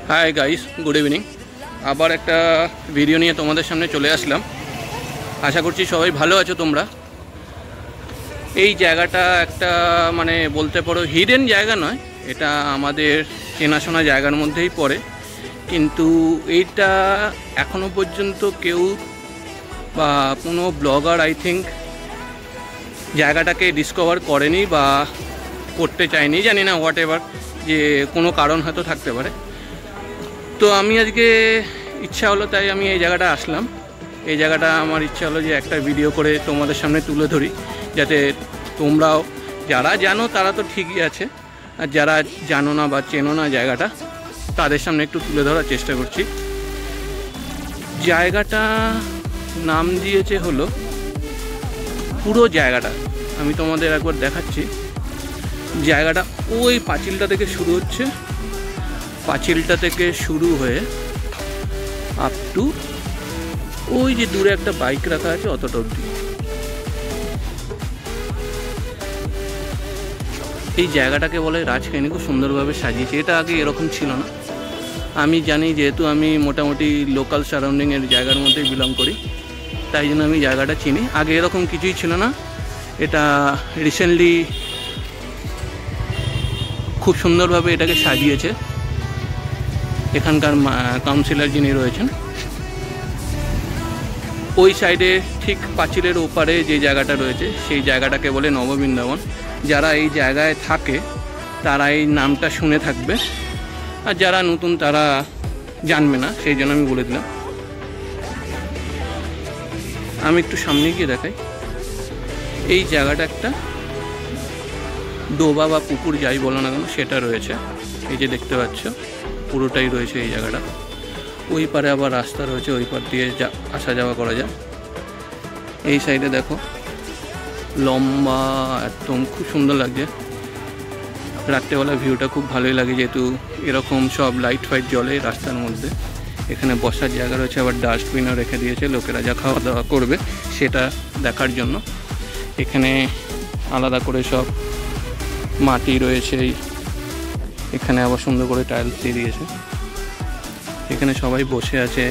Hi guys, good evening. আবার একটা video নিয়ে তোমাদের সামনে চলে আসলাম। আশা করছি সবাই ভালো আছো তোমরা। এই জায়গাটা একটা মানে বলতে পারো হিডেন জায়গা নয়, এটা আমাদের চেনাশোনা জায়গার মধ্যেই পড়ে, কিন্তু এইটা এখনও পর্যন্ত কেউ বা কোনো ব্লগার আই থিঙ্ক জায়গাটাকে ডিসকভার করেনি বা করতে চায়নি, জানি না, হোয়াট এভার, যে কোনো কারণ হয়তো থাকতে পারে। তো আমি আজকে ইচ্ছা হলো, তাই আমি এই জায়গাটা আসলাম। এই জায়গাটা আমার ইচ্ছা হলো যে একটা ভিডিও করে তোমাদের সামনে তুলে ধরি, যাতে তোমরাও যারা জানো তারা তো ঠিকই আছে, আর যারা জানো না বা চেনো না জায়গাটা, তাদের সামনে একটু তুলে ধরার চেষ্টা করছি। জায়গাটা নাম দিয়েছে হলো, পুরো জায়গাটা আমি তোমাদের একবার দেখাচ্ছি। জায়গাটা ওই পাঁচিলটা থেকে শুরু হচ্ছে, পাঁচিলটা থেকে শুরু হয়ে আপ টু ওই যে দূরে একটা বাইক রাখা আছে অতটা অবধি। এই জায়গাটাকে বলে রাজকাহিনী, খুব সুন্দরভাবে সাজিয়েছে। এটা আগে এরকম ছিল না, আমি জানি, যেহেতু আমি মোটামুটি লোকাল সারাউন্ডিংয়ের জায়গার মধ্যেই বিলং করি, তাই জন্য আমি জায়গাটা চিনি। আগে এরকম কিছুই ছিল না, এটা রিসেন্টলি খুব সুন্দরভাবে এটাকে সাজিয়েছে এখানকার কাউন্সিলর যিনি রয়েছেন। ওই সাইডে ঠিক পাঁচিলের ওপারে যে জায়গাটা রয়েছে সেই জায়গাটাকে বলে নববৃন্দাবন। যারা এই জায়গায় থাকে তারা এই নামটা শুনে থাকবে, আর যারা নতুন তারা জানবে না, সেই জন্য আমি বলে দিলাম। আমি একটু সামনে গিয়ে দেখাই। এই জায়গাটা একটা ডোবা বা পুকুর যাই বলো না কেন সেটা রয়েছে, এই যে দেখতে পাচ্ছ পুরোটাই রয়েছে এই জায়গাটা। ওই পারে আবার রাস্তা রয়েছে, ওই পার দিয়ে আসা যাওয়া করা যায়। এই সাইডে দেখো লম্বা একদম, খুব সুন্দর লাগছে। রাত্রেবেলা ভিউটা খুব ভালোই লাগে, যেহেতু এরকম সব লাইট ফাইট জ্বলে রাস্তার মধ্যে। এখানে বসার জায়গা রয়েছে, আবার ডাস্টবিনও রেখে দিয়েছে লোকেরা যা খাওয়া দাওয়া করবে সেটা দেখার জন্য। এখানে আলাদা করে সব মাটি রয়েছে, এখানে আবার সুন্দর করে টাইলস দিয়ে দিয়েছে। এখানে সবাই বসে আছে,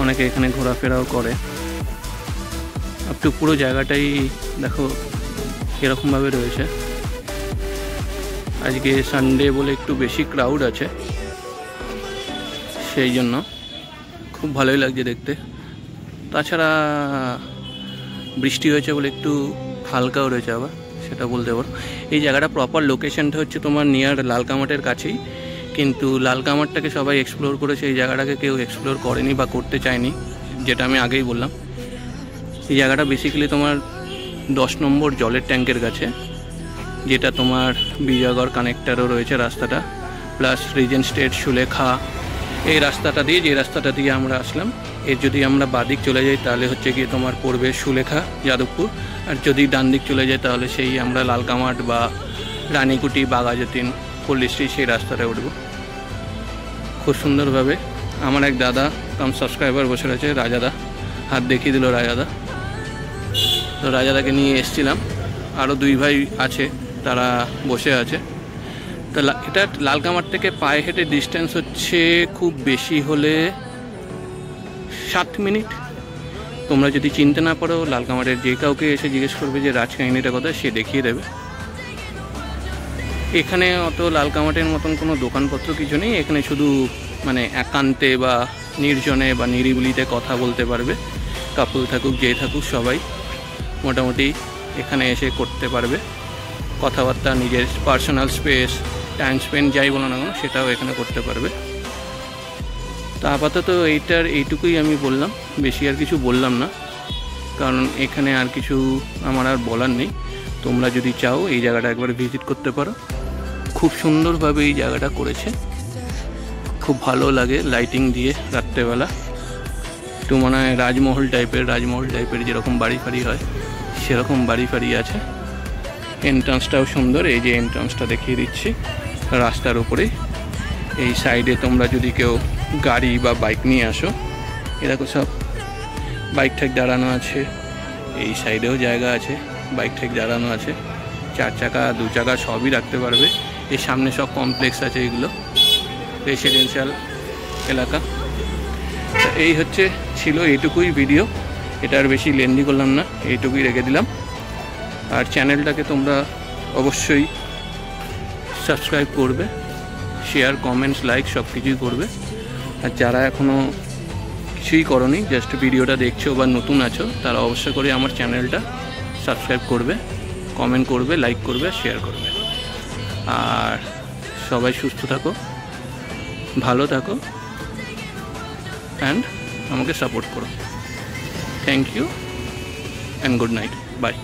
অনেকে এখানে ঘোরাফেরাও করে। একটু পুরো জায়গাটাই দেখো এরকমভাবে রয়েছে। আজকে সানডে বলে একটু বেশি ক্রাউড আছে, সেই জন্য খুব ভালোই লাগছে দেখতে। তাছাড়া বৃষ্টি হয়েছে বলে একটু হালকাও রয়েছে, আবার সেটা বলতে পারো। এই জায়গাটা প্রপার লোকেশনটা হচ্ছে তোমার নিয়ার লালকামাটের কাছেই, কিন্তু লালকামাটটাকে সবাই এক্সপ্লোর করেছে, এই জায়গাটাকে কেউ এক্সপ্লোর করেনি বা করতে চায়নি, যেটা আমি আগেই বললাম। এই জায়গাটা বেসিক্যালি তোমার 10 নম্বর জলের ট্যাঙ্কের কাছে, যেটা তোমার বিজয়গড় কানেক্টারও রয়েছে রাস্তাটা, প্লাস রিজেন্ট স্টেট, সুলেখা, এই রাস্তাটা দিয়ে, যে রাস্তাটা দিয়ে আমরা আসলাম, এর যদি আমরা বাদিক চলে যাই তাহলে হচ্ছে গিয়ে তোমার পড়বে সুলেখা, যাদবপুর। আর যদি ডান দিক চলে যায় তাহলে সেই আমরা লালকামাট বা রানীকুটি, বাঘাযতীন, পল্লীশ্রী, সেই রাস্তাটা উঠব। খুব সুন্দরভাবে আমার এক দাদা কাম সাবস্ক্রাইবার বসে রয়েছে, রাজাদা, হাত দেখিয়ে দিল রাজাদা। তো রাজাদাকে নিয়ে এসছিলাম, আরও 2 ভাই আছে, তারা বসে আছে। তো এটা লালকামাট থেকে পায়ে হেঁটে ডিস্টেন্স হচ্ছে খুব বেশি হলে 7 মিনিট। তোমরা যদি চিনতে না পারো, লালকামাটের যে কাউকে এসে জিজ্ঞেস করবে যে রাজকাহিনীটা কোথায়, সে দেখিয়ে দেবে। এখানে অত লালকামাটের মতন কোনো দোকানপত্র কিছু নেই, এখানে শুধু মানে একান্তে বা নির্জনে বা নিরিবিলিতে কথা বলতে পারবে। কাপল থাকুক, যে থাকুক, সবাই মোটামুটি এখানে এসে করতে পারবে কথাবার্তা, নিজের পার্সোনাল স্পেস, টাইম স্পেন্ড যাই বলো না কেন সেটাও এখানে করতে পারবে। তা আপাতত এইটুকুই আমি বললাম, বেশি আর কিছু বললাম না, কারণ এখানে আর কিছু আমার আর বলার নেই। তোমরা যদি চাও এই জায়গাটা একবার ভিজিট করতে পারো, খুব সুন্দরভাবে এই জায়গাটা করেছে, খুব ভালো লাগে লাইটিং দিয়ে রাত্রেবেলা। একটু মনে হয় রাজমহল টাইপের যেরকম বাড়ি ফাড়ি হয় সেরকম বাড়ি ফাড়ি আছে। এন্ট্রান্সটাও সুন্দর, এই যে এন্ট্রান্সটা দেখিয়ে দিচ্ছি রাস্তার উপরে। এই সাইডে তোমরা যদি কেউ গাড়ি বা বাইক নিয়ে আসো, এরকম সব বাইক ঠেক দাঁড়ানো আছে। এই সাইডেও জায়গা আছে, বাইক ঠেক দাঁড়ানো আছে, 4 চাকা 2 চাকা সবই রাখতে পারবে। এই সামনে সব কমপ্লেক্স আছে, এগুলো রেসিডেন্সিয়াল এলাকা। এই ছিল এইটুকুই ভিডিও, এটা আর বেশি লেন্দি করলাম না, এইটুকুই রেখে দিলাম। আর চ্যানেলটাকে তোমরা অবশ্যই সাবস্ক্রাইব করবে, শেয়ার, কমেন্টস, লাইক সব কিছুই করবে। আর যারা এখনও কিছুই করনি, জাস্ট ভিডিওটা দেখছো বা নতুন আছো, তারা অবশ্যই করে আমার চ্যানেলটা সাবস্ক্রাইব করবে, কমেন্ট করবে, লাইক করবে, শেয়ার করবে। আর সবাই সুস্থ থাকো, ভালো থাকো, অ্যান্ড আমাকে সাপোর্ট করো। Thank you and good night, by.